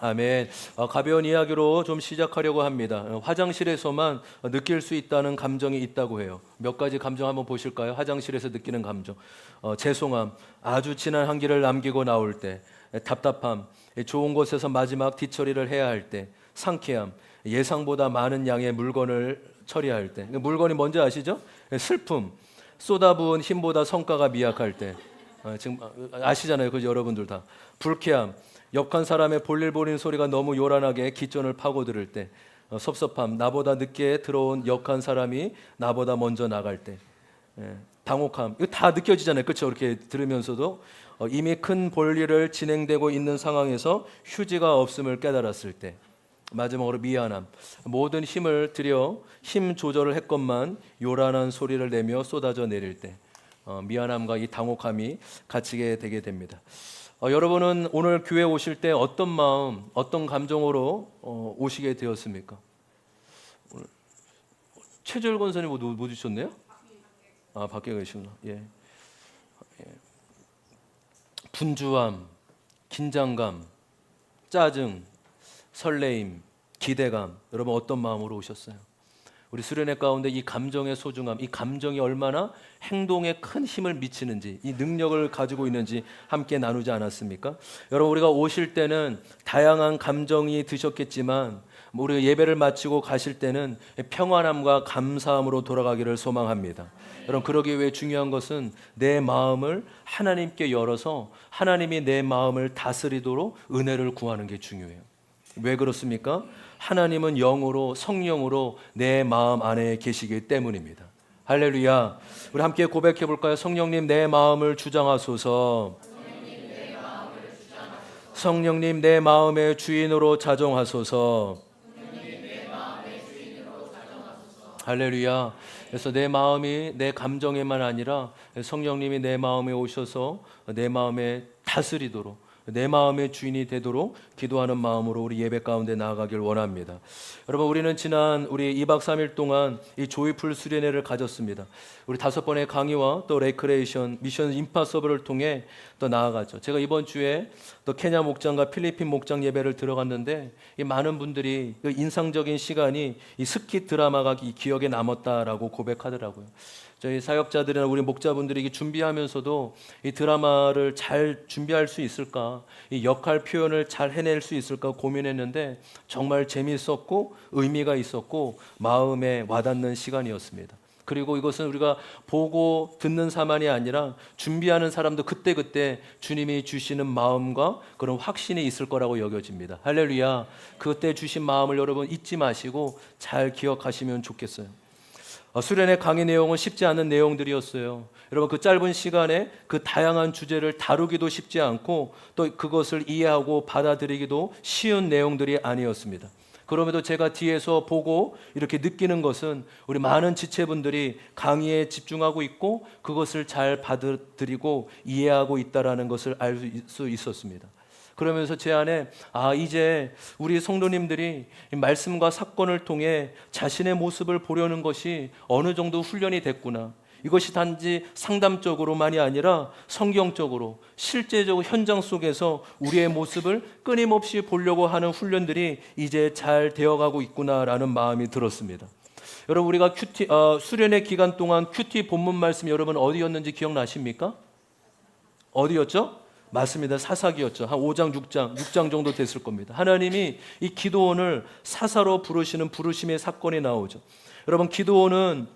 아멘. 가벼운 이야기로 좀 시작하려고 합니다. 화장실에서만 느낄 수 있다는 감정이 있다고 해요. 몇 가지 감정 한번 보실까요? 화장실에서 느끼는 감정. 죄송함, 아주 진한 한기를 남기고 나올 때, 답답함, 좋은 곳에서 마지막 뒤처리를 해야 할 때, 상쾌함, 예상보다 많은 양의 물건을 처리할 때. 물건이 뭔지 아시죠? 슬픔, 쏟아부은 힘보다 성과가 미약할 때. 지금 아시잖아요, 그 여러분들 다. 불쾌함, 역한 사람의 볼일 보리는 소리가 너무 요란하게 귓전을 파고들을 때. 섭섭함, 나보다 늦게 들어온 역한 사람이 나보다 먼저 나갈 때. 당혹함, 이거 다 느껴지잖아요, 그렇죠? 이렇게 들으면서도 이미 큰 볼일을 진행되고 있는 상황에서 휴지가 없음을 깨달았을 때. 마지막으로 미안함, 모든 힘을 들여 힘 조절을 했건만 요란한 소리를 내며 쏟아져 내릴 때. 미안함과 이 당혹함이 갇히게 되게 됩니다. 여러분은 오늘 교회 오실 때 어떤 마음, 어떤 감정으로 오시게 되었습니까? 오늘 최재열 권사님 못 오셨네요? 밖에 계시구나. 예. 분주함, 긴장감, 짜증, 설레임, 기대감, 여러분 어떤 마음으로 오셨어요? 우리 수련회 가운데 이 감정의 소중함, 이 감정이 얼마나 행동에 큰 힘을 미치는지, 이 능력을 가지고 있는지 함께 나누지 않았습니까? 여러분, 우리가 오실 때는 다양한 감정이 드셨겠지만 우리가 예배를 마치고 가실 때는 평안함과 감사함으로 돌아가기를 소망합니다. 여러분, 그러기 위해 중요한 것은 내 마음을 하나님께 열어서 하나님이 내 마음을 다스리도록 은혜를 구하는 게 중요해요. 왜 그렇습니까? 하나님은 영으로, 성령으로 내 마음 안에 계시기 때문입니다. 할렐루야. 우리 함께 고백해 볼까요? 성령님 내 마음을 주장하소서. 성령님 내 마음의 주인으로 자정하소서. 할렐루야. 그래서 내 마음이 내 감정에만 아니라 성령님이 내 마음에 오셔서 내 마음에 다스리도록, 내 마음의 주인이 되도록 기도하는 마음으로 우리 예배 가운데 나아가길 원합니다. 여러분, 우리는 지난 우리 2박 3일 동안 이 조이풀 수련회를 가졌습니다. 우리 5번의 강의와 또 레크레이션, 미션 임파서블을 통해 또 나아갔죠. 제가 이번 주에 또 케냐 목장과 필리핀 목장 예배를 들어갔는데 이 많은 분들이 그 인상적인 시간이 이 스킷 드라마가 기억에 남았다라고 고백하더라고요. 저희 사역자들이나 우리 목자분들이 준비하면서도 이 드라마를 잘 준비할 수 있을까, 이 역할 표현을 잘 해낼 수 있을까 고민했는데 정말 재미있었고 의미가 있었고 마음에 와닿는 시간이었습니다. 그리고 이것은 우리가 보고 듣는 사만이 아니라 준비하는 사람도 그때그때 주님이 주시는 마음과 그런 확신이 있을 거라고 여겨집니다. 할렐루야. 그때 주신 마음을 여러분 잊지 마시고 잘 기억하시면 좋겠어요. 수련회 강의 내용은 쉽지 않은 내용들이었어요. 여러분, 그 짧은 시간에 그 다양한 주제를 다루기도 쉽지 않고 또 그것을 이해하고 받아들이기도 쉬운 내용들이 아니었습니다. 그럼에도 제가 뒤에서 보고 이렇게 느끼는 것은 우리 많은 지체분들이 강의에 집중하고 있고 그것을 잘 받아들이고 이해하고 있다는 것을 알 수 있었습니다. 그러면서 제 안에 이제 우리 성도님들이 말씀과 사건을 통해 자신의 모습을 보려는 것이 어느 정도 훈련이 됐구나. 이것이 단지 상담적으로만이 아니라 성경적으로 실제적으로 현장 속에서 우리의 모습을 끊임없이 보려고 하는 훈련들이 이제 잘 되어가고 있구나라는 마음이 들었습니다. 여러분, 우리가 수련회 기간 동안 큐티 본문 말씀 여러분 어디였는지 기억나십니까? 어디였죠? 맞습니다. 사사기였죠. 한 5장, 6장 정도 됐을 겁니다. 하나님이 이 기드온을 사사로 부르시는 부르심의 사건이 나오죠. 여러분, 기드온은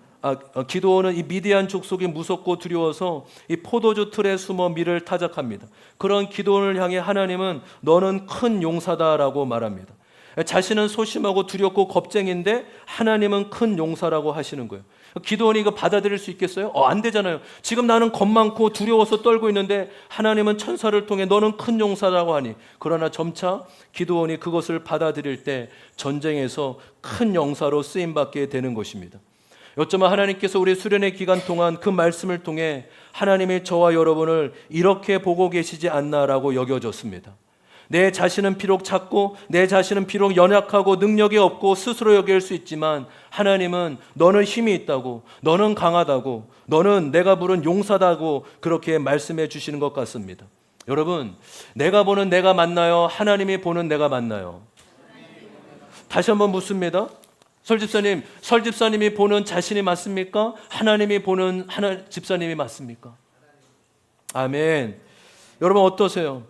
이 미디안 족속이 무섭고 두려워서 이 포도주 틀에 숨어 밀을 타작합니다. 그런 기드온을 향해 하나님은 너는 큰 용사다라고 말합니다. 자신은 소심하고 두렵고 겁쟁인데 하나님은 큰 용사라고 하시는 거예요. 기드온이 이거 받아들일 수 있겠어요? 안 되잖아요. 지금 나는 겁 많고 두려워서 떨고 있는데 하나님은 천사를 통해 너는 큰 용사라고 하니. 그러나 점차 기드온이 그것을 받아들일 때 전쟁에서 큰 용사로 쓰임받게 되는 것입니다. 어쩌면 하나님께서 우리 수련회 기간 동안 그 말씀을 통해 하나님이 저와 여러분을 이렇게 보고 계시지 않나라고 여겨졌습니다. 내 자신은 비록 작고 내 자신은 비록 연약하고 능력이 없고 스스로 여길 수 있지만 하나님은 너는 힘이 있다고, 너는 강하다고, 너는 내가 부른 용사다고 그렇게 말씀해 주시는 것 같습니다. 여러분, 내가 보는 내가 맞나요? 하나님이 보는 내가 맞나요? 다시 한번 묻습니다. 설집사님이 보는 자신이 맞습니까? 하나님이 보는 집사님이 맞습니까? 아멘. 여러분 어떠세요?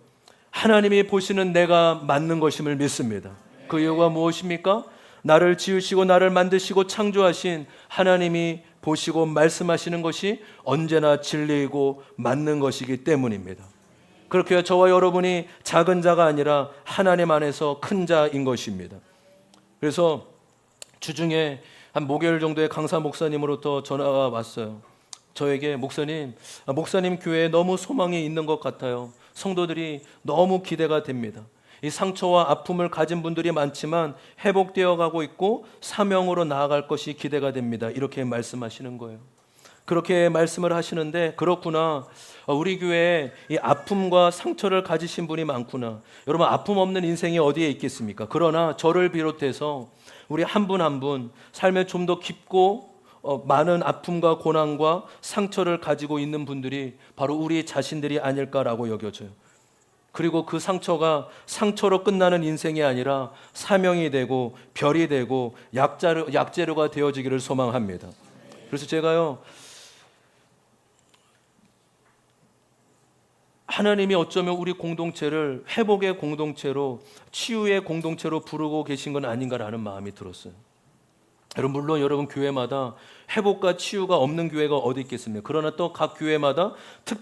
하나님이 보시는 내가 맞는 것임을 믿습니다. 그 이유가 무엇입니까? 나를 지으시고 나를 만드시고 창조하신 하나님이 보시고 말씀하시는 것이 언제나 진리이고 맞는 것이기 때문입니다. 그렇게 저와 여러분이 작은 자가 아니라 하나님 안에서 큰 자인 것입니다. 그래서 주중에 한 목요일 정도에 강사 목사님으로부터 전화가 왔어요. 저에게 목사님 교회에 너무 소망이 있는 것 같아요. 성도들이 너무 기대가 됩니다. 이 상처와 아픔을 가진 분들이 많지만 회복되어 가고 있고 사명으로 나아갈 것이 기대가 됩니다. 이렇게 말씀하시는 거예요. 그렇게 말씀을 하시는데 그렇구나. 우리 교회에 이 아픔과 상처를 가지신 분이 많구나. 여러분 아픔 없는 인생이 어디에 있겠습니까? 그러나 저를 비롯해서 우리 한 분 한 분 삶에 좀 더 깊고 많은 아픔과 고난과 상처를 가지고 있는 분들이 바로 우리 자신들이 아닐까라고 여겨져요. 그리고 그 상처가 상처로 끝나는 인생이 아니라 사명이 되고 별이 되고 약재료가 되어지기를 소망합니다. 그래서 제가요, 하나님이 어쩌면 우리 공동체를 회복의 공동체로, 치유의 공동체로 부르고 계신 건 아닌가라는 마음이 들었어요. 물론 여러분 교회마다 회복과 치유가 없는 교회가 어디 있겠습니까? 그러나 또 각 교회마다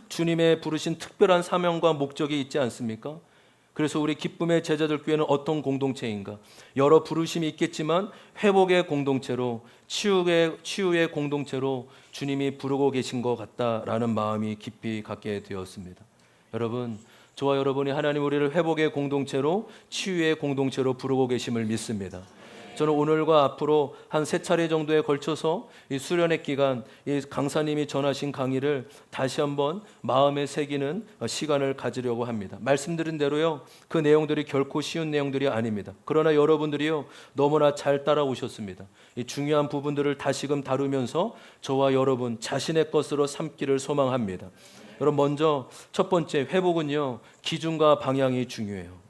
주님의 부르신 특별한 사명과 목적이 있지 않습니까? 그래서 우리 기쁨의 제자들 교회는 어떤 공동체인가? 여러 부르심이 있겠지만 회복의 공동체로, 치유의 공동체로 주님이 부르고 계신 것 같다라는 마음이 깊이 갖게 되었습니다. 여러분, 저와 여러분이 하나님 우리를 회복의 공동체로, 치유의 공동체로 부르고 계심을 믿습니다. 저는 오늘과 앞으로 한 3차례 정도에 걸쳐서 이 수련회 기간, 이 강사님이 전하신 강의를 다시 한번 마음에 새기는 시간을 가지려고 합니다. 말씀드린 대로요, 그 내용들이 결코 쉬운 내용들이 아닙니다. 그러나 여러분들이요, 너무나 잘 따라오셨습니다. 이 중요한 부분들을 다시금 다루면서 저와 여러분 자신의 것으로 삼기를 소망합니다. 여러분, 먼저 첫 번째, 회복은요, 기준과 방향이 중요해요.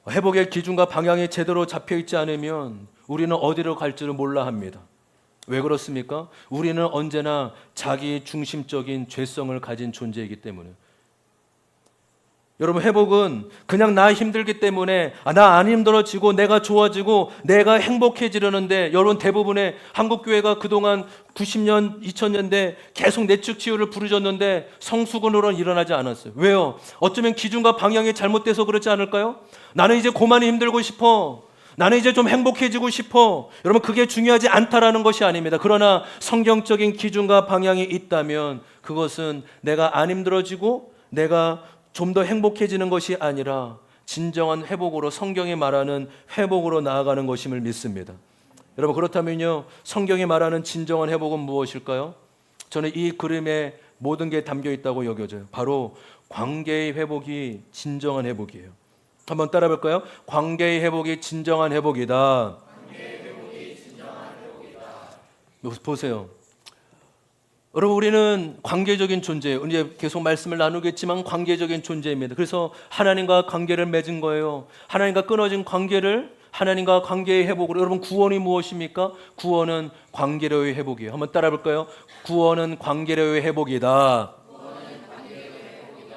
회복의 기준과 방향이 제대로 잡혀 있지 않으면 우리는 어디로 갈지를 몰라 합니다. 왜 그렇습니까? 우리는 언제나 자기 중심적인 죄성을 가진 존재이기 때문에. 여러분, 회복은 그냥 나 힘들기 때문에 나 안 힘들어지고 내가 좋아지고 내가 행복해지려는데, 여러분 대부분의 한국교회가 그동안 90년, 2000년대 계속 내축 치유를 부르셨는데 성수군으로는 일어나지 않았어요. 왜요? 어쩌면 기준과 방향이 잘못돼서 그렇지 않을까요? 나는 이제 그만이 힘들고 싶어. 나는 이제 좀 행복해지고 싶어. 여러분, 그게 중요하지 않다라는 것이 아닙니다. 그러나 성경적인 기준과 방향이 있다면 그것은 내가 안 힘들어지고 내가 좀 더 행복해지는 것이 아니라 진정한 회복으로, 성경이 말하는 회복으로 나아가는 것임을 믿습니다. 여러분, 그렇다면요, 성경이 말하는 진정한 회복은 무엇일까요? 저는 이 그림에 모든 게 담겨 있다고 여겨져요. 바로 관계의 회복이 진정한 회복이에요. 한번 따라 볼까요? 관계의 회복이 진정한 회복이다. 보세요. 여러분, 우리는 관계적인 존재예요. 이제 계속 말씀을 나누겠지만 관계적인 존재입니다. 그래서 하나님과 관계를 맺은 거예요. 하나님과 끊어진 관계를 하나님과 관계의 회복으로. 여러분, 구원이 무엇입니까? 구원은 관계로의 회복이에요. 한번 따라 볼까요? 구원은 관계로의 회복이다.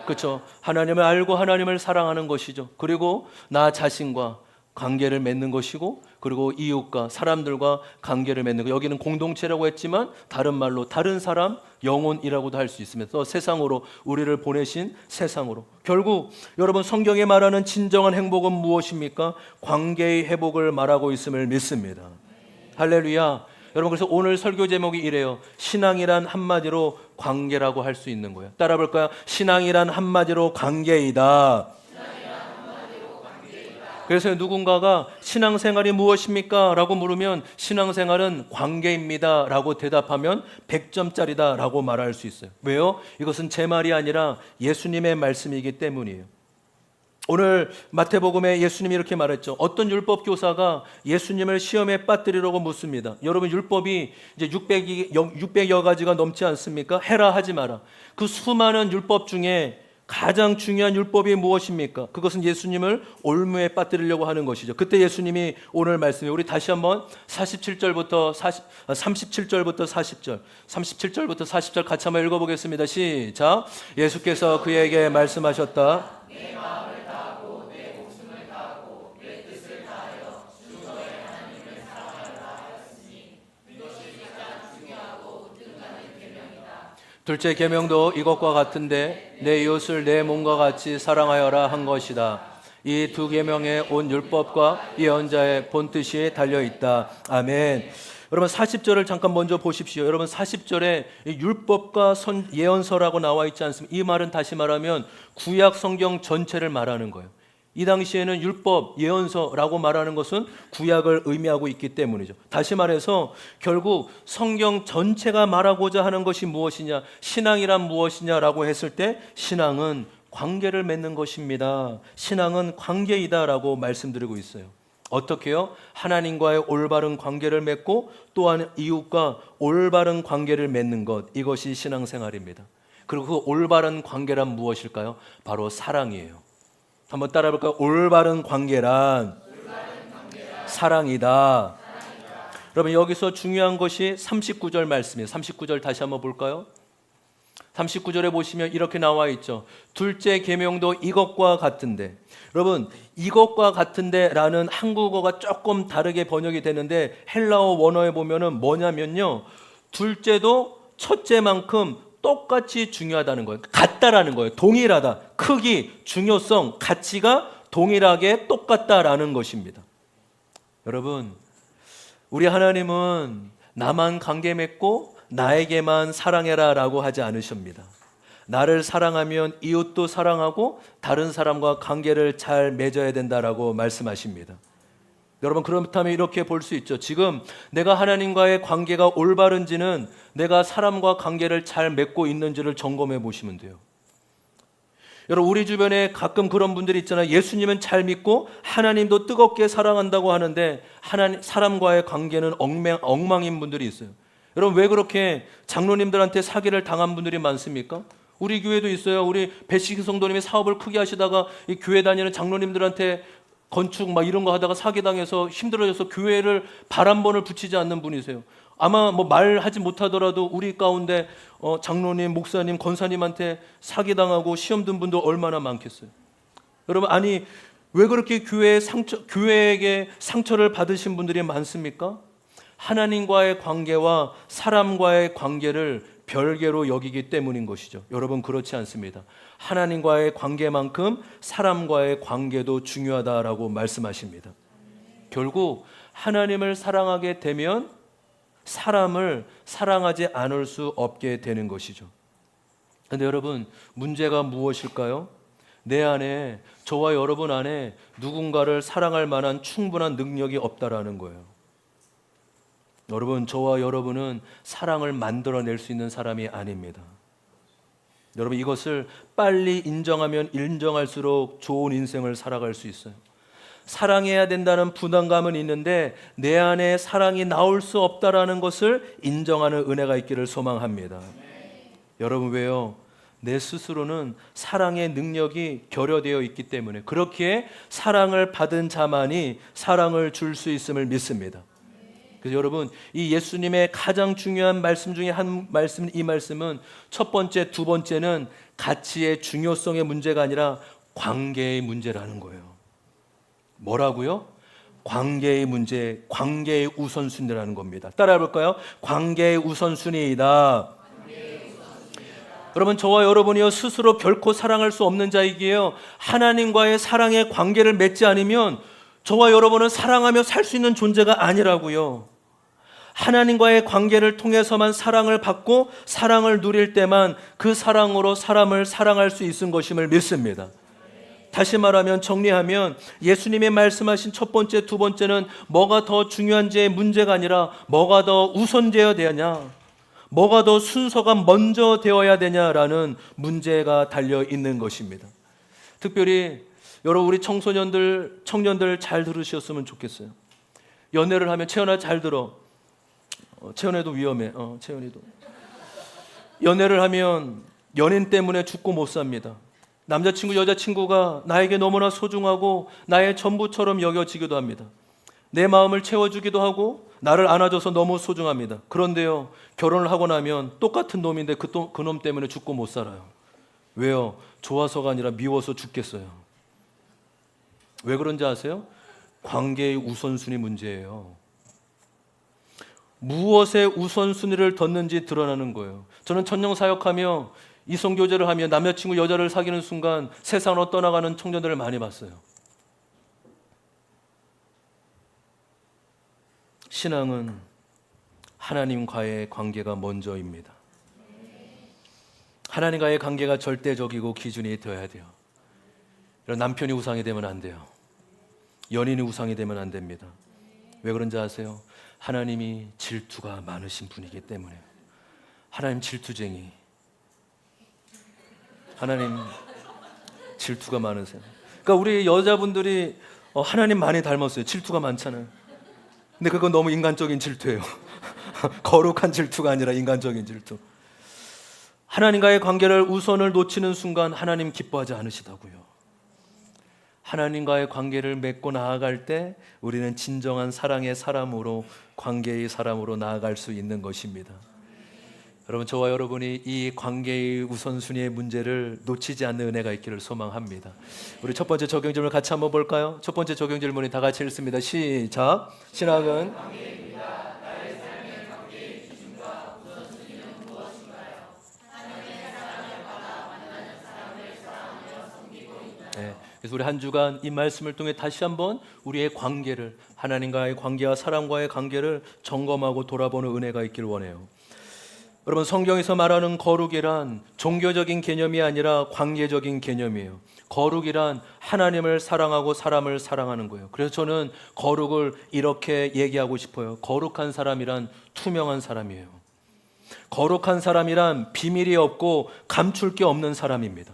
그렇죠. 하나님을 알고 하나님을 사랑하는 것이죠. 그리고 나 자신과 관계를 맺는 것이고, 그리고 이웃과 사람들과 관계를 맺는 것. 여기는 공동체라고 했지만 다른 말로 다른 사람, 영혼이라고도 할 수 있습니다. 또 세상으로 우리를 보내신 세상으로. 결국 여러분, 성경에 말하는 진정한 행복은 무엇입니까? 관계의 회복을 말하고 있음을 믿습니다. 할렐루야. 여러분, 그래서 오늘 설교 제목이 이래요. 신앙이란 한마디로 관계라고 할 수 있는 거예요. 따라 볼까요? 신앙이란 한마디로 관계이다. 그래서 누군가가 신앙생활이 무엇입니까? 라고 물으면 신앙생활은 관계입니다 라고 대답하면 100점짜리다 라고 말할 수 있어요. 왜요? 이것은 제 말이 아니라 예수님의 말씀이기 때문이에요. 오늘 마태복음에 예수님이 이렇게 말했죠. 어떤 율법 교사가 예수님을 시험에 빠뜨리려고 묻습니다. 여러분, 율법이 이제 600여 가지가 넘지 않습니까? 해라 하지 마라. 그 수많은 율법 중에 가장 중요한 율법이 무엇입니까? 그것은 예수님을 올무에 빠뜨리려고 하는 것이죠. 그때 예수님이 오늘 말씀에 우리 다시 한번 37절부터 40절 37절부터 40절 같이 한번 읽어보겠습니다. 시작. 예수께서 그에게 말씀하셨다. 둘째 계명도 이것과 같은데 내 이웃을 내 몸과 같이 사랑하여라 한 것이다. 이 두 계명에 온 율법과 예언자의 본뜻이 달려 있다. 아멘. 여러분 40절을 잠깐 먼저 보십시오. 여러분 40절에 율법과 예언서라고 나와 있지 않습니까? 이 말은 다시 말하면 구약 성경 전체를 말하는 거예요. 이 당시에는 율법, 예언서라고 말하는 것은 구약을 의미하고 있기 때문이죠. 다시 말해서 결국 성경 전체가 말하고자 하는 것이 무엇이냐, 신앙이란 무엇이냐라고 했을 때 신앙은 관계를 맺는 것입니다. 신앙은 관계이다라고 말씀드리고 있어요. 어떻게요? 하나님과의 올바른 관계를 맺고 또한 이웃과 올바른 관계를 맺는 것, 이것이 신앙생활입니다. 그리고 그 올바른 관계란 무엇일까요? 바로 사랑이에요. 한번 따라 해볼까요? 올바른 관계란 사랑이다. 여러분 여기서 중요한 것이 39절 말씀이에요. 39절 다시 한번 볼까요? 39절에 보시면 이렇게 나와 있죠. 둘째 계명도 이것과 같은데. 여러분 이것과 같은데 라는 한국어가 조금 다르게 번역이 되는데 헬라어 원어에 보면은 뭐냐면요, 둘째도 첫째만큼 똑같이 중요하다는 거예요. 같다라는 거예요. 동일하다. 크기, 중요성, 가치가 동일하게 똑같다라는 것입니다. 여러분, 우리 하나님은 나만 관계 맺고 나에게만 사랑해라 라고 하지 않으십니다. 나를 사랑하면 이웃도 사랑하고 다른 사람과 관계를 잘 맺어야 된다라고 말씀하십니다. 여러분 그렇다면 이렇게 볼 수 있죠. 지금 내가 하나님과의 관계가 올바른지는 내가 사람과 관계를 잘 맺고 있는지를 점검해 보시면 돼요. 여러분 우리 주변에 가끔 그런 분들이 있잖아요. 예수님은 잘 믿고 하나님도 뜨겁게 사랑한다고 하는데 사람과의 관계는 엉망인 분들이 있어요. 여러분 왜 그렇게 장로님들한테 사기를 당한 분들이 많습니까? 우리 교회도 있어요. 우리 배식희 성도님이 사업을 크게 하시다가 이 교회 다니는 장로님들한테 건축 막 이런 거 하다가 사기당해서 힘들어져서 교회를 발 한 번을 붙이지 않는 분이세요. 아마 뭐 말하지 못하더라도 우리 가운데 장로님, 목사님, 권사님한테 사기당하고 시험 든 분도 얼마나 많겠어요. 여러분 아니 왜 그렇게 교회에게 상처를 받으신 분들이 많습니까? 하나님과의 관계와 사람과의 관계를 별개로 여기기 때문인 것이죠. 여러분 그렇지 않습니다. 하나님과의 관계만큼 사람과의 관계도 중요하다라고 말씀하십니다. 결국 하나님을 사랑하게 되면 사람을 사랑하지 않을 수 없게 되는 것이죠. 그런데 여러분 문제가 무엇일까요? 내 안에, 저와 여러분 안에 누군가를 사랑할 만한 충분한 능력이 없다라는 거예요. 여러분 저와 여러분은 사랑을 만들어낼 수 있는 사람이 아닙니다. 여러분 이것을 빨리 인정하면 인정할수록 좋은 인생을 살아갈 수 있어요. 사랑해야 된다는 부담감은 있는데 내 안에 사랑이 나올 수 없다라는 것을 인정하는 은혜가 있기를 소망합니다. 여러분 왜요? 내 스스로는 사랑의 능력이 결여되어 있기 때문에 그렇기에 사랑을 받은 자만이 사랑을 줄 수 있음을 믿습니다. 그래서 여러분 이 예수님의 가장 중요한 말씀 중에 한 말씀, 이 말씀은 첫 번째, 두 번째는 가치의 중요성의 문제가 아니라 관계의 문제라는 거예요. 뭐라고요? 관계의 문제, 관계의 우선순위라는 겁니다. 따라해 볼까요? 관계의 우선순위이다. 여러분 저와 여러분이요 스스로 결코 사랑할 수 없는 자이기에요. 하나님과의 사랑의 관계를 맺지 않으면 저와 여러분은 사랑하며 살 수 있는 존재가 아니라고요. 하나님과의 관계를 통해서만 사랑을 받고 사랑을 누릴 때만 그 사랑으로 사람을 사랑할 수 있는 것임을 믿습니다. 다시 말하면 정리하면 예수님이 말씀하신 첫 번째, 두 번째는 뭐가 더 중요한지의 문제가 아니라 뭐가 더 우선되어야 되냐, 뭐가 더 순서가 먼저 되어야 되냐라는 문제가 달려 있는 것입니다. 특별히 여러분 우리 청년들 잘 들으셨으면 좋겠어요. 연애를 하면 채연아 잘 들어. 채연이도 위험해. 채연이도 연애를 하면 연인 때문에 죽고 못 삽니다. 남자친구, 여자친구가 나에게 너무나 소중하고 나의 전부처럼 여겨지기도 합니다. 내 마음을 채워주기도 하고 나를 안아줘서 너무 소중합니다. 그런데요, 결혼을 하고 나면 똑같은 놈인데 그 놈 때문에 죽고 못 살아요. 왜요? 좋아서가 아니라 미워서 죽겠어요. 왜 그런지 아세요? 관계의 우선순위 문제예요. 무엇에 우선순위를 뒀는지 드러나는 거예요. 저는 천령사역하며 이성교제를 하며 남자친구 여자를 사귀는 순간 세상으로 떠나가는 청년들을 많이 봤어요. 신앙은 하나님과의 관계가 먼저입니다. 하나님과의 관계가 절대적이고 기준이 되어야 돼요. 남편이 우상이 되면 안 돼요. 연인이 우상이 되면 안 됩니다. 왜 그런지 아세요? 하나님이 질투가 많으신 분이기 때문에. 하나님 질투쟁이. 하나님 질투가 많으세요. 그러니까 우리 여자분들이 하나님 많이 닮았어요. 질투가 많잖아요. 근데 그건 너무 인간적인 질투예요. 거룩한 질투가 아니라 인간적인 질투. 하나님과의 관계를 우선을 놓치는 순간 하나님 기뻐하지 않으시다고요. 하나님과의 관계를 맺고 나아갈 때 우리는 진정한 사랑의 사람으로, 관계의 사람으로 나아갈 수 있는 것입니다. 여러분, 저와 여러분이 이 관계의 우선순위의 문제를 놓치지 않는 은혜가 있기를 소망합니다. 우리 첫 번째 적용 질문 같이 한번 볼까요? 첫 번째 적용 질문이 다 같이 읽습니다. 시작. 신앙은 네, 그래서 우리 한 주간 이 말씀을 통해 다시 한번 우리의 관계를, 하나님과의 관계와 사람과의 관계를 점검하고 돌아보는 은혜가 있기를 원해요. 여러분, 성경에서 말하는 거룩이란 종교적인 개념이 아니라 관계적인 개념이에요. 거룩이란 하나님을 사랑하고 사람을 사랑하는 거예요. 그래서 저는 거룩을 이렇게 얘기하고 싶어요. 거룩한 사람이란 투명한 사람이에요. 거룩한 사람이란 비밀이 없고 감출 게 없는 사람입니다.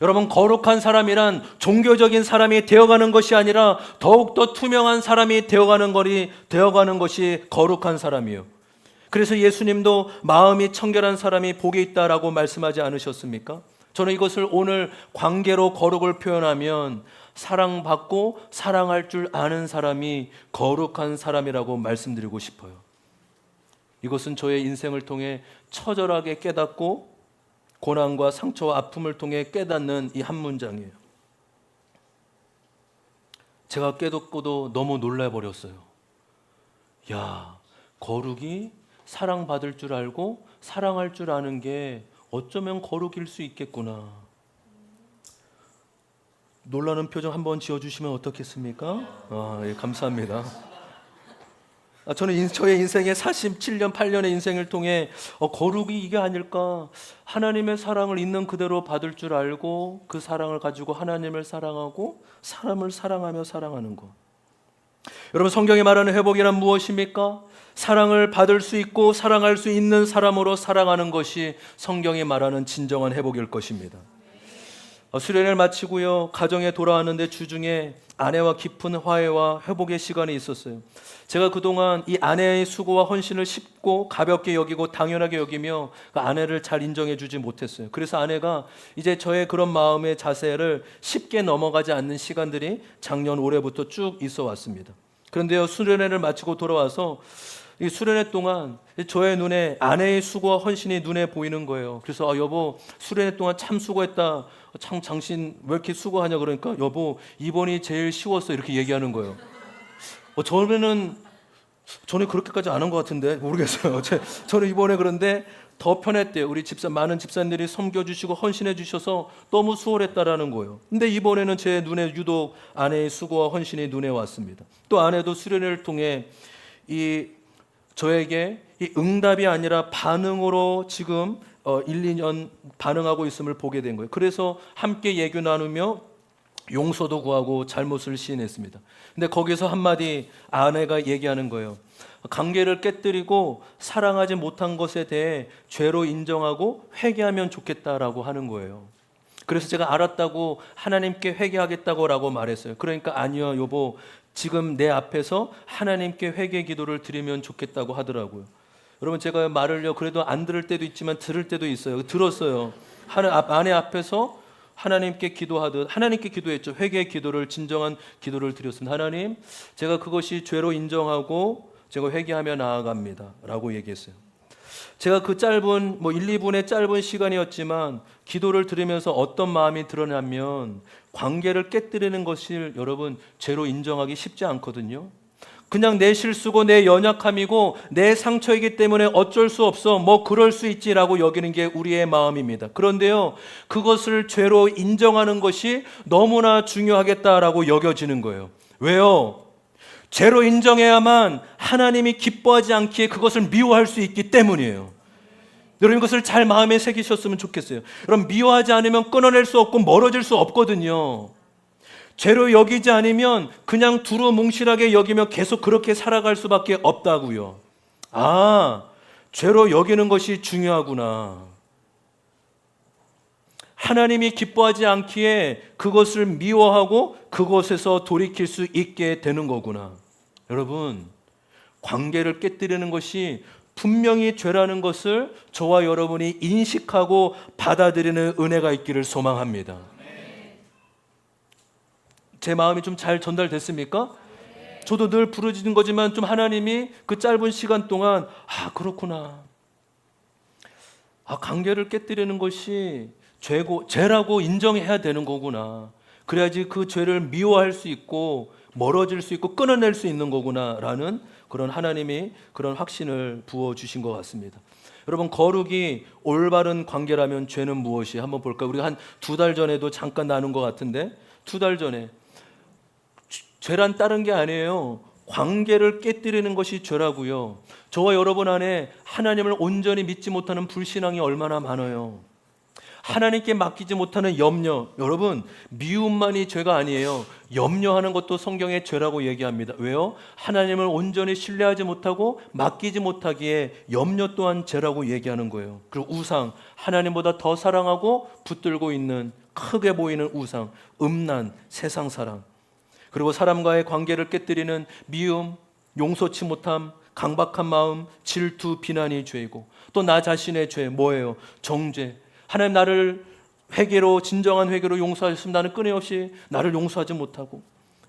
여러분, 거룩한 사람이란 종교적인 사람이 되어가는 것이 아니라 더욱더 투명한 사람이 되어가는 것이 거룩한 사람이에요. 그래서 예수님도 마음이 청결한 사람이 복이 있다라고 말씀하지 않으셨습니까? 저는 이것을 오늘 관계로 거룩을 표현하면 사랑받고 사랑할 줄 아는 사람이 거룩한 사람이라고 말씀드리고 싶어요. 이것은 저의 인생을 통해 처절하게 깨닫고 고난과 상처와 아픔을 통해 깨닫는 이 한 문장이에요. 제가 깨닫고도 너무 놀라버렸어요. 야, 거룩이 사랑받을 줄 알고 사랑할 줄 아는 게 어쩌면 거룩일 수 있겠구나. 놀라는 표정 한번 지어주시면 어떻겠습니까? 예, 감사합니다. 저는 저의 인생의 47년, 8년의 인생을 통해 거룩이 이게 아닐까. 하나님의 사랑을 있는 그대로 받을 줄 알고 그 사랑을 가지고 하나님을 사랑하고 사람을 사랑하며 사랑하는 것. 여러분, 성경이 말하는 회복이란 무엇입니까? 사랑을 받을 수 있고 사랑할 수 있는 사람으로 살아가는 것이 성경이 말하는 진정한 회복일 것입니다. 수련회를 마치고요, 가정에 돌아왔는데 주중에 아내와 깊은 화해와 회복의 시간이 있었어요. 제가 그동안 이 아내의 수고와 헌신을 쉽고 가볍게 여기고 당연하게 여기며 그 아내를 잘 인정해 주지 못했어요. 그래서 아내가 이제 저의 그런 마음의 자세를 쉽게 넘어가지 않는 시간들이 작년 올해부터 쭉 있어 왔습니다. 그런데요, 수련회를 마치고 돌아와서 이 수련회 동안 저의 눈에 아내의 수고와 헌신이 눈에 보이는 거예요. 그래서 여보, 수련회 동안 참 수고했다. 참 당신 왜 이렇게 수고하냐 그러니까 여보, 이번이 제일 쉬웠어 이렇게 얘기하는 거예요. 저는 그렇게까지 안 한 것 같은데 모르겠어요. 저는 이번에 그런데 더 편했대요. 우리 많은 집사님들이 섬겨주시고 헌신해 주셔서 너무 수월했다라는 거예요. 근데 이번에는 제 눈에 유독 아내의 수고와 헌신이 눈에 왔습니다. 또 아내도 수련회를 통해 저에게 이 응답이 아니라 반응으로 지금 1, 2년 반응하고 있음을 보게 된 거예요. 그래서 함께 얘기 나누며 용서도 구하고 잘못을 시인했습니다. 근데 거기서 한마디 아내가 얘기하는 거예요. 관계를 깨뜨리고 사랑하지 못한 것에 대해 죄로 인정하고 회개하면 좋겠다라고 하는 거예요. 그래서 제가 알았다고 하나님께 회개하겠다고 말했어요. 그러니까 아니요 여보, 지금 내 앞에서 하나님께 회개 기도를 드리면 좋겠다고 하더라고요. 여러분, 제가 말을요 그래도 안 들을 때도 있지만 들을 때도 있어요. 들었어요. 아내 앞에서 하나님께 기도하듯 하나님께 기도했죠. 회개의 기도를, 진정한 기도를 드렸습니다. 하나님, 제가 그것이 죄로 인정하고 제가 회개하며 나아갑니다 라고 얘기했어요. 제가 그 짧은 1, 2분의 짧은 시간이었지만 기도를 들으면서 어떤 마음이 드러나면 관계를 깨뜨리는 것을 여러분 죄로 인정하기 쉽지 않거든요. 그냥 내 실수고 내 연약함이고 내 상처이기 때문에 어쩔 수 없어, 그럴 수 있지라고 여기는 게 우리의 마음입니다. 그런데요, 그것을 죄로 인정하는 것이 너무나 중요하겠다라고 여겨지는 거예요. 왜요? 죄로 인정해야만 하나님이 기뻐하지 않기에 그것을 미워할 수 있기 때문이에요. 여러분, 이것을 잘 마음에 새기셨으면 좋겠어요. 여러분, 미워하지 않으면 끊어낼 수 없고 멀어질 수 없거든요. 죄로 여기지 않으면 그냥 두루뭉실하게 여기며 계속 그렇게 살아갈 수밖에 없다고요. 죄로 여기는 것이 중요하구나. 하나님이 기뻐하지 않기에 그것을 미워하고 그것에서 돌이킬 수 있게 되는 거구나. 여러분, 관계를 깨뜨리는 것이 분명히 죄라는 것을 저와 여러분이 인식하고 받아들이는 은혜가 있기를 소망합니다. 제 마음이 좀 잘 전달됐습니까? 저도 늘 부르짖는 거지만 좀 하나님이 그 짧은 시간 동안 그렇구나. 관계를 깨뜨리는 것이 죄라고 인정해야 되는 거구나. 그래야지 그 죄를 미워할 수 있고 멀어질 수 있고 끊어낼 수 있는 거구나라는 그런 하나님이 그런 확신을 부어주신 것 같습니다. 여러분, 거룩이 올바른 관계라면 죄는 무엇이? 한번 볼까요? 우리가 한 2달 전에도 잠깐 나눈 것 같은데, 2달 전에 죄란 다른 게 아니에요. 관계를 깨뜨리는 것이 죄라고요. 저와 여러분 안에 하나님을 온전히 믿지 못하는 불신앙이 얼마나 많아요. 하나님께 맡기지 못하는 염려. 여러분, 미움만이 죄가 아니에요. 염려하는 것도 성경의 죄라고 얘기합니다. 왜요? 하나님을 온전히 신뢰하지 못하고 맡기지 못하기에 염려 또한 죄라고 얘기하는 거예요. 그리고 우상, 하나님보다 더 사랑하고 붙들고 있는 크게 보이는 우상, 음란, 세상 사랑. 그리고 사람과의 관계를 깨뜨리는 미움, 용서치 못함, 강박한 마음, 질투, 비난이 죄이고, 또 나 자신의 죄 뭐예요? 정죄. 하나님 나를 진정한 회개로 용서하셨으면 나는 끊임없이 나를 용서하지 못하고,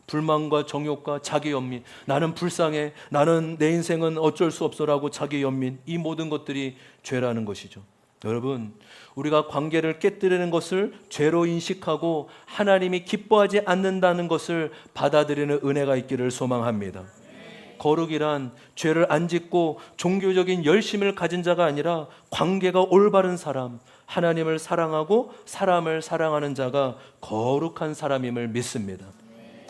불만과 정욕과 자기 연민, 나는 불쌍해, 나는 내 인생은 어쩔 수 없어라고 자기 연민, 이 모든 것들이 죄라는 것이죠. 여러분, 우리가 관계를 깨뜨리는 것을 죄로 인식하고 하나님이 기뻐하지 않는다는 것을 받아들이는 은혜가 있기를 소망합니다. 거룩이란 죄를 안 짓고 종교적인 열심을 가진 자가 아니라 관계가 올바른 사람, 하나님을 사랑하고 사람을 사랑하는 자가 거룩한 사람임을 믿습니다.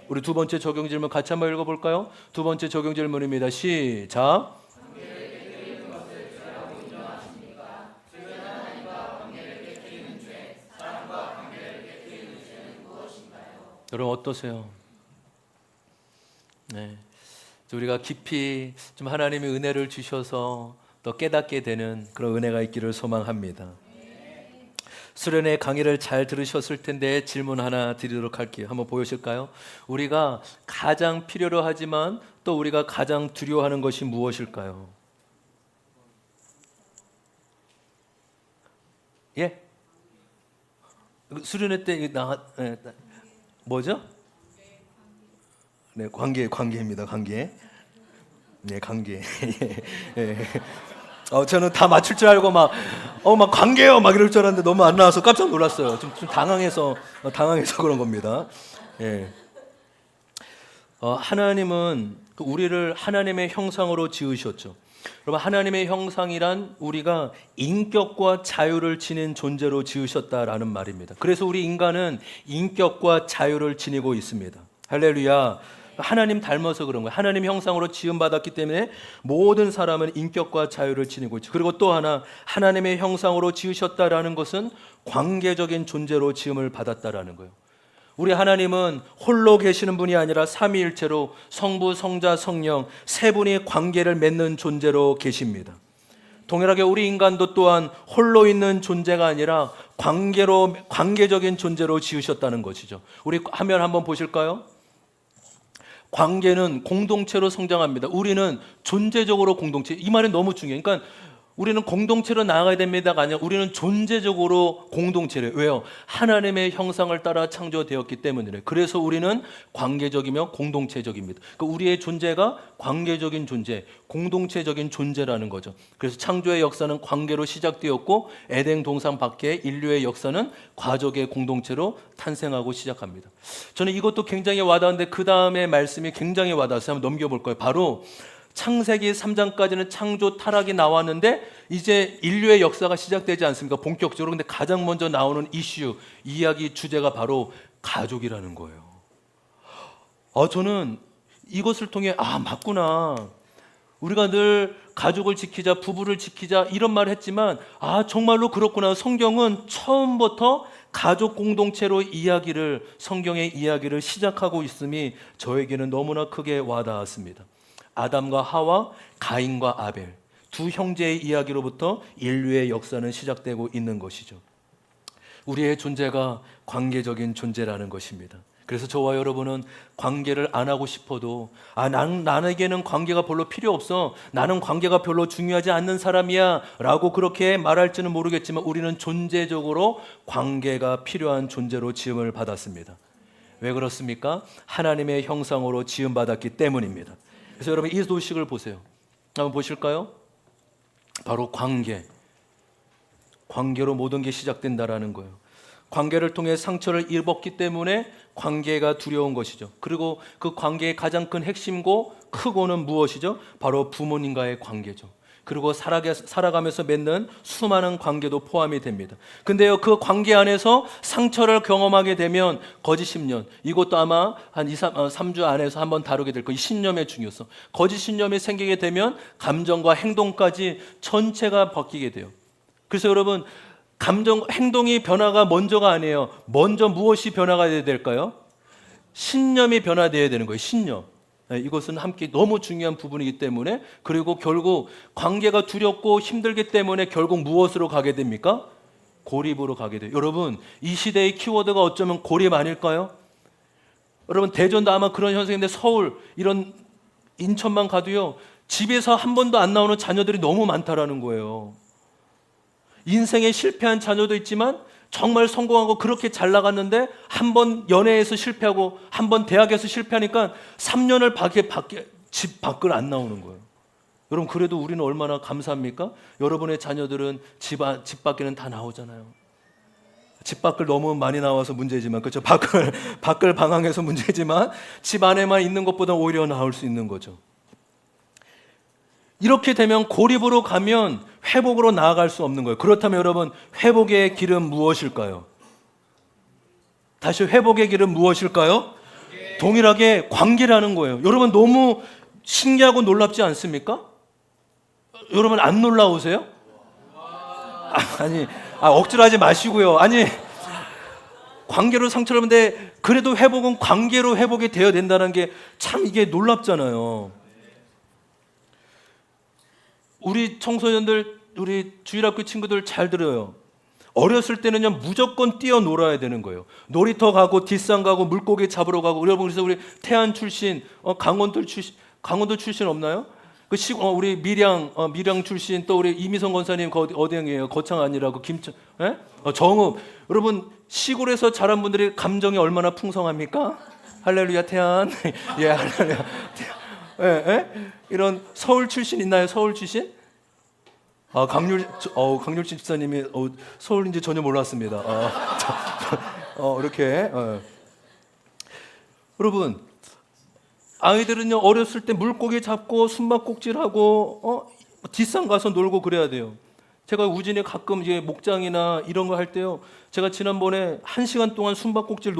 우리 두 번째 적용 질문 같이 한번 읽어볼까요? 두 번째 적용 질문입니다. 시작. 여러분 어떠세요? 네, 우리가 깊이 좀 하나님의 은혜를 주셔서 더 깨닫게 되는 그런 은혜가 있기를 소망합니다. 수련회 강의를 잘 들으셨을 텐데 질문 하나 드리도록 할게요. 한번 보여실까요? 우리가 가장 필요로 하지만 또 우리가 가장 두려워하는 것이 무엇일까요? 예? 수련회 때 뭐죠? 네, 관계입니다. 관계. 네, 관계. 예. 저는 다 맞출 줄 알고 막 관계요 막 이럴 줄 알았는데 너무 안 나와서 깜짝 놀랐어요. 좀 당황해서 그런 겁니다. 예. 하나님은 우리를 하나님의 형상으로 지으셨죠. 여러분, 하나님의 형상이란 우리가 인격과 자유를 지닌 존재로 지으셨다라는 말입니다. 그래서 우리 인간은 인격과 자유를 지니고 있습니다. 할렐루야. 하나님 닮아서 그런 거예요. 하나님 형상으로 지음받았기 때문에 모든 사람은 인격과 자유를 지니고 있죠. 그리고 또 하나, 하나님의 형상으로 지으셨다라는 것은 관계적인 존재로 지음을 받았다라는 거예요. 우리 하나님은 홀로 계시는 분이 아니라 삼위일체로 성부, 성자, 성령 세 분이 관계를 맺는 존재로 계십니다. 동일하게 우리 인간도 또한 홀로 있는 존재가 아니라 관계적인 존재로 지으셨다는 것이죠. 우리 화면 한번 보실까요? 관계는 공동체로 성장합니다. 우리는 존재적으로 공동체. 이 말이 너무 중요해요. 그러니까 우리는 공동체로 나아가야 됩니다가 아니라 우리는 존재적으로 공동체래요. 왜요? 하나님의 형상을 따라 창조되었기 때문이래요. 그래서 우리는 관계적이며 공동체적입니다. 그러니까 우리의 존재가 관계적인 존재, 공동체적인 존재라는 거죠. 그래서 창조의 역사는 관계로 시작되었고 에덴 동산 밖에 인류의 역사는 가족의 공동체로 탄생하고 시작합니다. 저는 이것도 굉장히 와닿았는데 그 다음에 말씀이 굉장히 와닿아서 한번 넘겨볼 거예요. 바로 창세기 3장까지는 창조 타락이 나왔는데 이제 인류의 역사가 시작되지 않습니까? 본격적으로. 근데 가장 먼저 나오는 이슈, 이야기 주제가 바로 가족이라는 거예요. 저는 이것을 통해 맞구나. 우리가 늘 가족을 지키자, 부부를 지키자 이런 말을 했지만 정말로 그렇구나. 성경은 처음부터 가족 공동체로 성경의 이야기를 시작하고 있음이 저에게는 너무나 크게 와닿았습니다. 아담과 하와, 가인과 아벨 두 형제의 이야기로부터 인류의 역사는 시작되고 있는 것이죠. 우리의 존재가 관계적인 존재라는 것입니다. 그래서 저와 여러분은 관계를 안 하고 싶어도 나에게는 관계가 별로 필요 없어, 나는 관계가 별로 중요하지 않는 사람이야 라고 그렇게 말할지는 모르겠지만 우리는 존재적으로 관계가 필요한 존재로 지음을 받았습니다. 왜 그렇습니까? 하나님의 형상으로 지음받았기 때문입니다. 그래서 여러분 이 소식을 보세요. 한번 보실까요? 바로 관계로 모든 게 시작된다라는 거예요. 관계를 통해 상처를 입었기 때문에 관계가 두려운 것이죠. 그리고 그 관계의 가장 큰 핵심고 크고는 무엇이죠? 바로 부모님과의 관계죠. 그리고 살아가면서 맺는 수많은 관계도 포함이 됩니다. 근데요, 그 관계 안에서 상처를 경험하게 되면 거짓 신념, 이것도 아마 한 3주 안에서 한번 다루게 될 거예요. 이 신념의 중요성. 거짓 신념이 생기게 되면 감정과 행동까지 전체가 바뀌게 돼요. 그래서 여러분, 행동이 변화가 먼저가 아니에요. 먼저 무엇이 변화가 돼야 될까요? 신념이 변화되어야 되는 거예요. 신념. 이것은 함께 너무 중요한 부분이기 때문에, 그리고 결국 관계가 두렵고 힘들기 때문에 결국 무엇으로 가게 됩니까? 고립으로 가게 돼요. 여러분, 이 시대의 키워드가 어쩌면 고립 아닐까요? 여러분, 대전도 아마 그런 현상인데 서울 이런 인천만 가도요, 집에서 한 번도 안 나오는 자녀들이 너무 많다라는 거예요. 인생에 실패한 자녀도 있지만 정말 성공하고 그렇게 잘 나갔는데 한 번 연애에서 실패하고 한 번 대학에서 실패하니까 3년을 집 밖을 안 나오는 거예요. 여러분, 그래도 우리는 얼마나 감사합니까? 여러분의 자녀들은 집 밖에는 다 나오잖아요. 집 밖을 너무 많이 나와서 문제지만, 그렇죠? 밖을 방황해서 문제지만 집 안에만 있는 것보다 오히려 나올 수 있는 거죠. 이렇게 되면 고립으로 가면 회복으로 나아갈 수 없는 거예요. 그렇다면 여러분, 회복의 길은 무엇일까요? 다시, 회복의 길은 무엇일까요? 동일하게 관계라는 거예요. 여러분, 너무 신기하고 놀랍지 않습니까? 여러분, 안 놀라우세요? 억지로 하지 마시고요. 관계로 상처를 받는데 그래도 회복은 관계로 회복이 되어야 된다는 게 참 이게 놀랍잖아요. 우리 청소년들, 우리 주일학교 친구들 잘 들어요. 어렸을 때는요, 무조건 뛰어놀아야 되는 거예요. 놀이터 가고 뒷산 가고 물고기 잡으러 가고. 여러분, 그래서 우리 태안 출신, 강원도 출신 없나요? 우리 밀양 출신, 또 우리 이미성 권사님 어디예요? 거창 아니라고 김천, 정읍. 여러분, 시골에서 자란 분들이 감정이 얼마나 풍성합니까? 할렐루야 태안. 예, 할렐루야. 이런 서울 출신 있나요? 서울 출신? 강률 집사님이 서울인지 전혀 몰랐습니다. 이렇게. 여러분, 아이들은요, 어렸을 때 물고기 잡고 숨바꼭질하고 뒷산 가서 놀고 그래야 돼요. 제가 우진이 가끔 이제 목장이나 이런 거 할 때요, 제가 지난번에 1시간 동안 숨바꼭질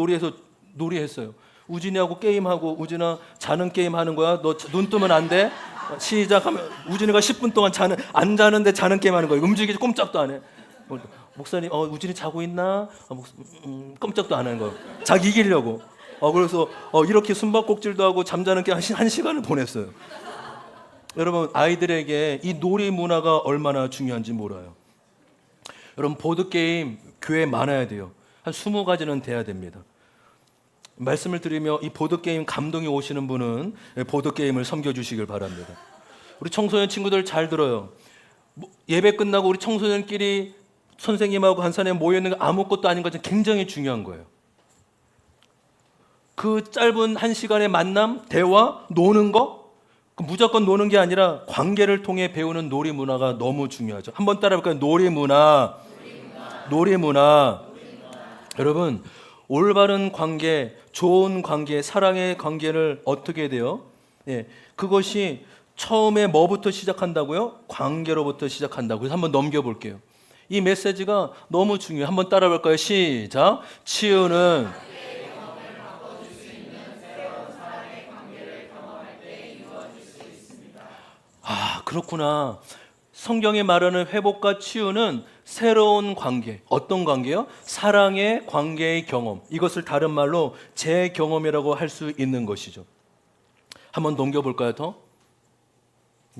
놀이했어요. 우진이하고 게임하고, 우진아 자는 게임 하는 거야. 너 눈 뜨면 안 돼. 시작하면 우진이가 10분 동안 안 자는데 자는 게임 하는 거예요. 움직이지 꼼짝도 안 해. 목사님, 우진이 자고 있나? 꼼짝도 안 하는 거예요. 자기 이기려고. 그래서 이렇게 숨바꼭질도 하고 잠자는 게임 한 시간을 보냈어요. 여러분, 아이들에게 이 놀이 문화가 얼마나 중요한지 몰라요. 여러분, 보드게임 교회에 많아야 돼요. 한 20가지는 돼야 됩니다. 말씀을 드리며 이 보드게임 감동이 오시는 분은 보드게임을 섬겨주시길 바랍니다. 우리 청소년 친구들 잘 들어요. 예배 끝나고 우리 청소년끼리 선생님하고 한산에 모여있는 게 아무것도 아닌 것처럼 굉장히 중요한 거예요. 그 짧은 1시간의 만남, 대화, 노는 거, 무조건 노는 게 아니라 관계를 통해 배우는 놀이 문화가 너무 중요하죠. 한번 따라해볼까요? 놀이 문화. 놀이 문화. 여러분, 올바른 관계, 좋은 관계, 사랑의 관계를 어떻게 돼요? 예, 그것이 처음에 뭐부터 시작한다고요? 관계로부터 시작한다고. 그래서 한번 넘겨볼게요. 이 메시지가 너무 중요해요. 한번 따라볼까요? 시작. 치유는 그렇구나. 성경이 말하는 회복과 치유는 새로운 관계. 어떤 관계요? 사랑의 관계의 경험. 이것을 다른 말로 재경험이라고 할 수 있는 것이죠. 한번 넘겨볼까요? 더?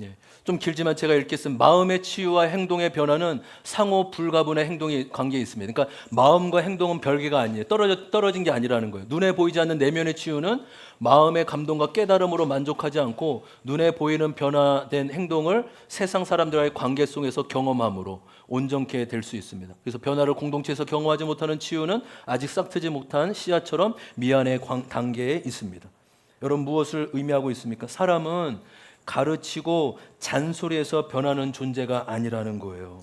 예. 좀 길지만 제가 읽겠습니다. 마음의 치유와 행동의 변화는 상호 불가분의 행동이 관계에 있습니다. 그러니까 마음과 행동은 별개가 아니에요. 떨어진 게 아니라는 거예요. 눈에 보이지 않는 내면의 치유는 마음의 감동과 깨달음으로 만족하지 않고 눈에 보이는 변화된 행동을 세상 사람들과의 관계 속에서 경험함으로 온전케 될 수 있습니다. 그래서 변화를 공동체에서 경험하지 못하는 치유는 아직 싹트지 못한 씨앗처럼 미완의 단계에 있습니다. 여러분, 무엇을 의미하고 있습니까? 사람은 가르치고 잔소리해서 변하는 존재가 아니라는 거예요.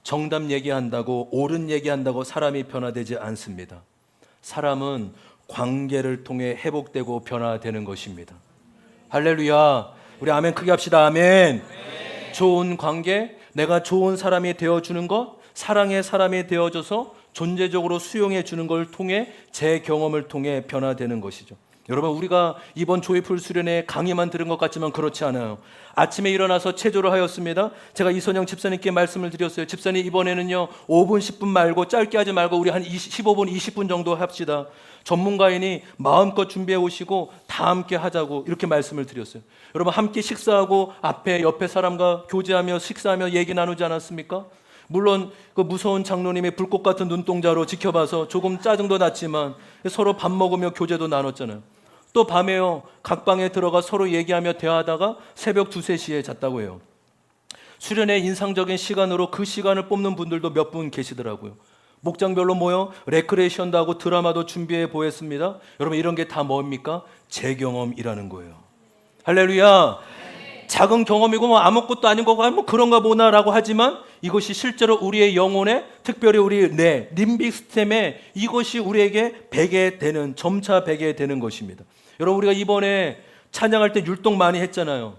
정답 얘기한다고, 옳은 얘기한다고 사람이 변화되지 않습니다. 사람은 관계를 통해 회복되고 변화되는 것입니다. 할렐루야. 우리 아멘 크게 합시다. 아멘. 좋은 관계, 내가 좋은 사람이 되어주는 것, 사랑의 사람이 되어줘서 존재적으로 수용해 주는 걸 통해 제 경험을 통해 변화되는 것이죠. 여러분, 우리가 이번 조이풀 수련회 강의만 들은 것 같지만 그렇지 않아요. 아침에 일어나서 체조를 하였습니다. 제가 이선영 집사님께 말씀을 드렸어요. 집사님, 이번에는요 5분 10분 말고 짧게 하지 말고 우리 한 15분 20분 정도 합시다. 전문가인이 마음껏 준비해 오시고 다 함께 하자고 이렇게 말씀을 드렸어요. 여러분, 함께 식사하고 앞에 옆에 사람과 교제하며 식사하며 얘기 나누지 않았습니까? 물론 그 무서운 장로님의 불꽃 같은 눈동자로 지켜봐서 조금 짜증도 났지만 서로 밥 먹으며 교제도 나눴잖아요. 또 밤에요, 각 방에 들어가 서로 얘기하며 대화하다가 새벽 2, 3시에 잤다고 해요. 수련회 인상적인 시간으로 그 시간을 뽑는 분들도 몇 분 계시더라고요. 목장별로 모여 레크레이션도 하고 드라마도 준비해 보였습니다. 여러분, 이런 게 다 뭡니까? 제 경험이라는 거예요. 할렐루야. 작은 경험이고 뭐 아무것도 아닌 거고 뭐 그런가 보나라고 하지만 이것이 실제로 우리의 영혼에, 특별히 우리 뇌 림빅 시스템에 이것이 우리에게 배게 되는, 점차 배게 되는 것입니다. 여러분, 우리가 이번에 찬양할 때 율동 많이 했잖아요.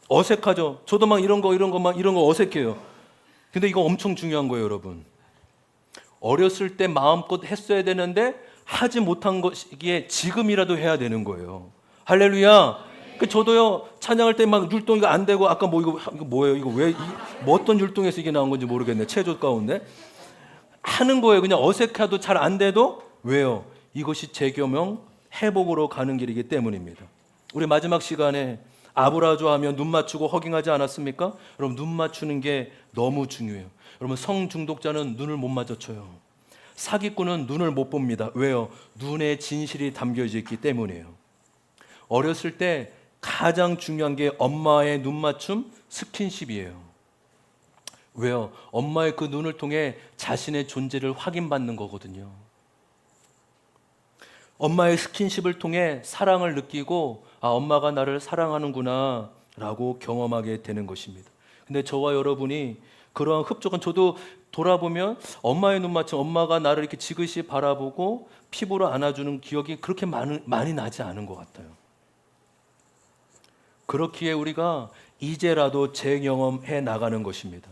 어색하죠. 저도 막 이런 거 어색해요. 근데 이거 엄청 중요한 거예요, 여러분. 어렸을 때 마음껏 했어야 되는데 하지 못한 것이기에 지금이라도 해야 되는 거예요. 할렐루야. 저도요, 찬양할 때 막 율동이 안 되고, 아까 이거 뭐예요? 이거 왜, 뭐 어떤 율동에서 이게 나온 건지 모르겠네. 체조 가운데. 하는 거예요. 그냥 어색해도 잘 안 돼도. 왜요? 이것이 재경험, 회복으로 가는 길이기 때문입니다. 우리 마지막 시간에 아브라조 하면 눈 맞추고 허깅하지 않았습니까? 여러분, 눈 맞추는 게 너무 중요해요. 여러분, 성중독자는 눈을 못 마주쳐요. 사기꾼은 눈을 못 봅니다. 왜요? 눈에 진실이 담겨져 있기 때문이에요. 어렸을 때 가장 중요한 게 엄마의 눈 맞춤, 스킨십이에요. 왜요? 엄마의 그 눈을 통해 자신의 존재를 확인받는 거거든요. 엄마의 스킨십을 통해 사랑을 느끼고, 아, 엄마가 나를 사랑하는구나 라고 경험하게 되는 것입니다. 근데 저와 여러분이 그러한 흡족한, 저도 돌아보면 엄마의 눈 맞춤, 엄마가 나를 이렇게 지그시 바라보고 피부로 안아주는 기억이 그렇게 많이 나지 않은 것 같아요. 그렇기에 우리가 이제라도 재경험해 나가는 것입니다.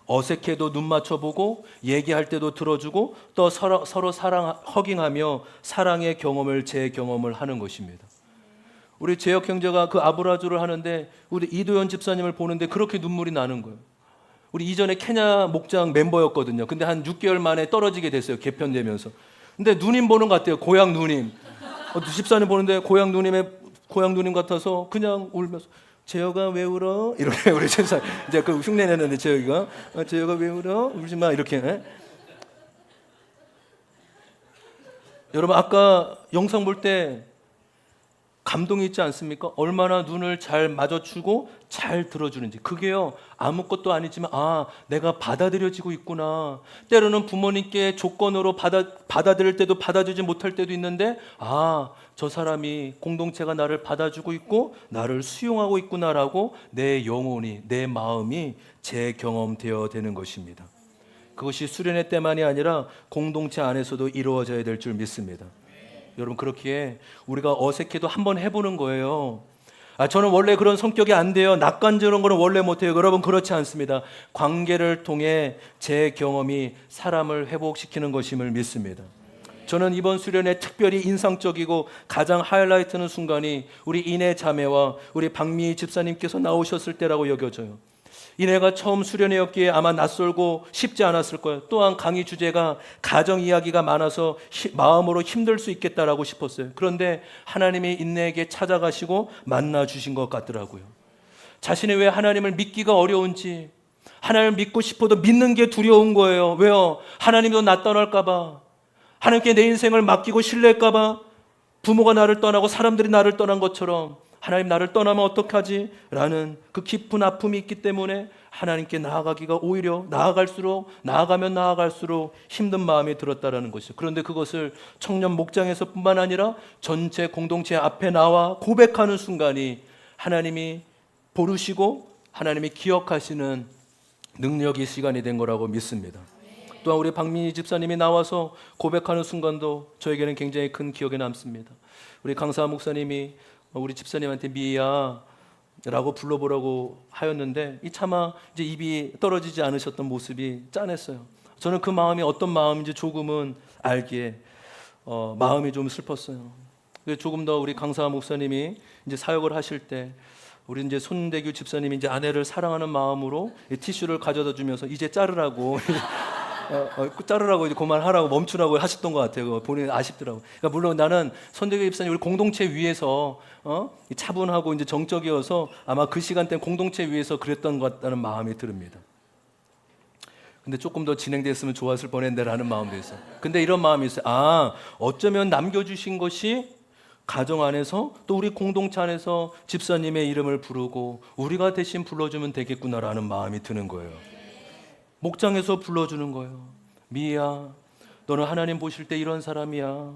어색해도 눈 맞춰보고 얘기할 때도 들어주고 또 서로 허깅하며 사랑의 경험을 재경험을 하는 것입니다. 우리 재혁 형제가 그 아브라조를 하는데 우리 이도현 집사님을 보는데 그렇게 눈물이 나는 거예요. 우리 이전에 케냐 목장 멤버였거든요. 근데 한 6개월 만에 떨어지게 됐어요. 개편되면서. 근데 누님 보는 것 같아요. 고향 누님. 집사님 보는데 고향 누님 같아서 그냥 울면서 재혁아 왜 울어? 이렇게 우리 집사 이제 그 흉내 내는데 재혁이가 재혁아 왜 울어? 울지 마 이렇게. 여러분, 아까 영상 볼 때 감동이 있지 않습니까? 얼마나 눈을 잘 마주치고 잘 들어주는지. 그게요, 아무것도 아니지만 내가 받아들여지고 있구나. 때로는 부모님께 조건으로 받아들일 때도 받아주지 못할 때도 있는데 저 사람이, 공동체가 나를 받아주고 있고 나를 수용하고 있구나라고 내 영혼이, 내 마음이 재경험되어야 되는 것입니다. 그것이 수련회 때만이 아니라 공동체 안에서도 이루어져야 될 줄 믿습니다. 여러분, 그렇기에 우리가 어색해도 한번 해보는 거예요. 저는 원래 그런 성격이 안 돼요. 낯간지러운 거는 원래 못해요. 여러분, 그렇지 않습니다. 관계를 통해 제 경험이 사람을 회복시키는 것임을 믿습니다. 저는 이번 수련회 특별히 인상적이고 가장 하이라이트는 순간이 우리 이내 자매와 우리 박미희 집사님께서 나오셨을 때라고 여겨져요. 이내가 처음 수련회였기에 아마 낯설고 쉽지 않았을 거예요. 또한 강의 주제가 가정 이야기가 많아서 마음으로 힘들 수 있겠다라고 싶었어요. 그런데 하나님이 인내에게 찾아가시고 만나 주신 것 같더라고요. 자신이 왜 하나님을 믿기가 어려운지, 하나님을 믿고 싶어도 믿는 게 두려운 거예요. 왜요? 하나님도 나 떠날까 봐, 하나님께 내 인생을 맡기고 신뢰할까 봐, 부모가 나를 떠나고 사람들이 나를 떠난 것처럼 하나님 나를 떠나면 어떡하지? 라는 그 깊은 아픔이 있기 때문에 하나님께 나아가기가 오히려 나아가면 나아갈수록 힘든 마음이 들었다라는 것이죠. 그런데 그것을 청년 목장에서뿐만 아니라 전체 공동체 앞에 나와 고백하는 순간이 하나님이 부르시고 하나님이 기억하시는 능력의 시간이 된 거라고 믿습니다. 또한 우리 박민희 집사님이 나와서 고백하는 순간도 저에게는 굉장히 큰 기억에 남습니다. 우리 강사 목사님이 우리 집사님한테 미희야 라고 불러보라고 하였는데 차마 이제 입이 떨어지지 않으셨던 모습이 짠했어요. 저는 그 마음이 어떤 마음인지 조금은 알기에 마음이 좀 슬펐어요. 조금 더 우리 강사 목사님이 이제 사역을 하실 때 우리 이제 손대규 집사님이 이제 아내를 사랑하는 마음으로 티슈를 가져다 주면서 이제 자르라고 자르라고 이제 그만하라고 멈추라고 하셨던 것 같아요. 본인이 아쉽더라고요. 그러니까 물론 나는 손대규 집사님 우리 공동체 위에서 차분하고 이제 정적이어서 아마 그 시간대 공동체 위에서 그랬던 것 같다는 마음이 듭니다. 근데 조금 더 진행됐으면 좋았을 뻔했는데라는 마음도 있어요. 근데 이런 마음이 있어요. 어쩌면 남겨주신 것이 가정 안에서 또 우리 공동체 안에서 집사님의 이름을 부르고 우리가 대신 불러주면 되겠구나라는 마음이 드는 거예요. 목장에서 불러주는 거예요. 미희야, 너는 하나님 보실 때 이런 사람이야.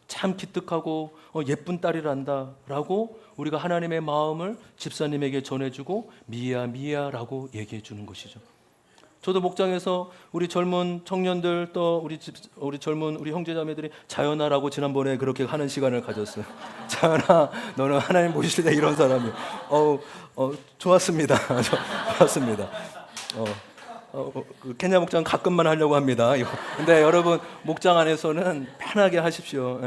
참 기특하고 예쁜 딸이란다 라고 우리가 하나님의 마음을 집사님에게 전해주고 미희야 미희야 라고 얘기해 주는 것이죠. 저도 목장에서 우리 젊은 청년들 또 우리 젊은 우리 형제자매들이 자연아라고 지난번에 그렇게 하는 시간을 가졌어요. 자연아, 너는 하나님 보실 때 이런 사람이야. 좋았습니다. 좋았습니다. 그 케냐 목장 가끔만 하려고 합니다. 근데 여러분, 목장 안에서는 편하게 하십시오.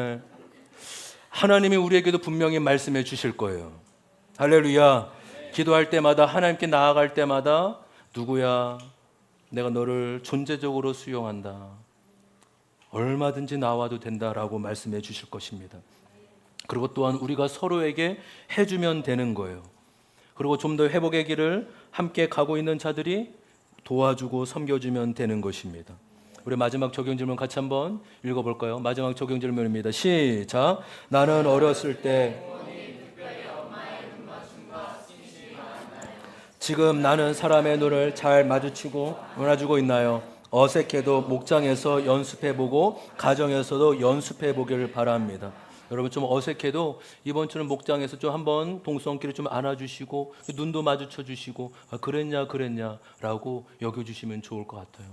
하나님이 우리에게도 분명히 말씀해 주실 거예요. 할렐루야. 기도할 때마다, 하나님께 나아갈 때마다 누구야, 내가 너를 존재적으로 수용한다, 얼마든지 나와도 된다라고 말씀해 주실 것입니다. 그리고 또한 우리가 서로에게 해주면 되는 거예요. 그리고 좀 더 회복의 길을 함께 가고 있는 자들이 도와주고 섬겨주면 되는 것입니다. 우리 마지막 적용 질문 같이 한번 읽어볼까요? 마지막 적용 질문입니다. 시작. 나는 어렸을 때 지금 나는 사람의 눈을 잘 마주치고 안아주고 있나요? 어색해도 목장에서 연습해보고 가정에서도 연습해보기를 바랍니다. 여러분, 좀 어색해도 이번 주는 목장에서 좀 한번 동성끼리 좀 안아주시고 눈도 마주쳐 주시고 그랬냐라고 여겨주시면 좋을 것 같아요.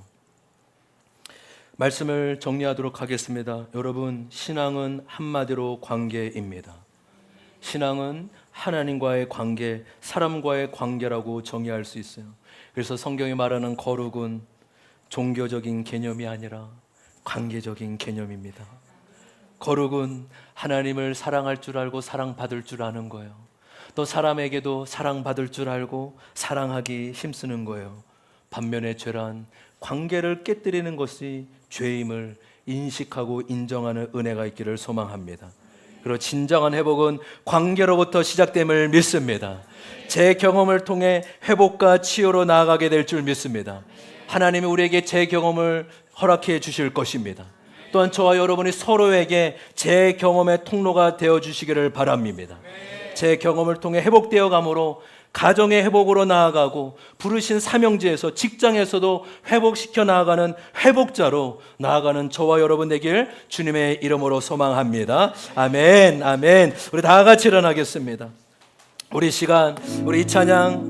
말씀을 정리하도록 하겠습니다. 여러분, 신앙은 한마디로 관계입니다. 신앙은 하나님과의 관계, 사람과의 관계라고 정의할 수 있어요. 그래서 성경이 말하는 거룩은 종교적인 개념이 아니라 관계적인 개념입니다. 거룩은 하나님을 사랑할 줄 알고 사랑받을 줄 아는 거예요. 또 사람에게도 사랑받을 줄 알고 사랑하기 힘쓰는 거예요. 반면에 죄란 관계를 깨뜨리는 것이 죄임을 인식하고 인정하는 은혜가 있기를 소망합니다. 그리고 진정한 회복은 관계로부터 시작됨을 믿습니다. 제 경험을 통해 회복과 치유로 나아가게 될 줄 믿습니다. 하나님이 우리에게 제 경험을 허락해 주실 것입니다. 또한 저와 여러분이 서로에게 제 경험의 통로가 되어 주시기를 바랍니다. 제 경험을 통해 회복되어 감으로 가정의 회복으로 나아가고 부르신 사명지에서 직장에서도 회복시켜 나아가는 회복자로 나아가는 저와 여러분 되길 주님의 이름으로 소망합니다. 아멘, 아멘. 우리 다 같이 일어나겠습니다. 우리 시간, 우리 이 찬양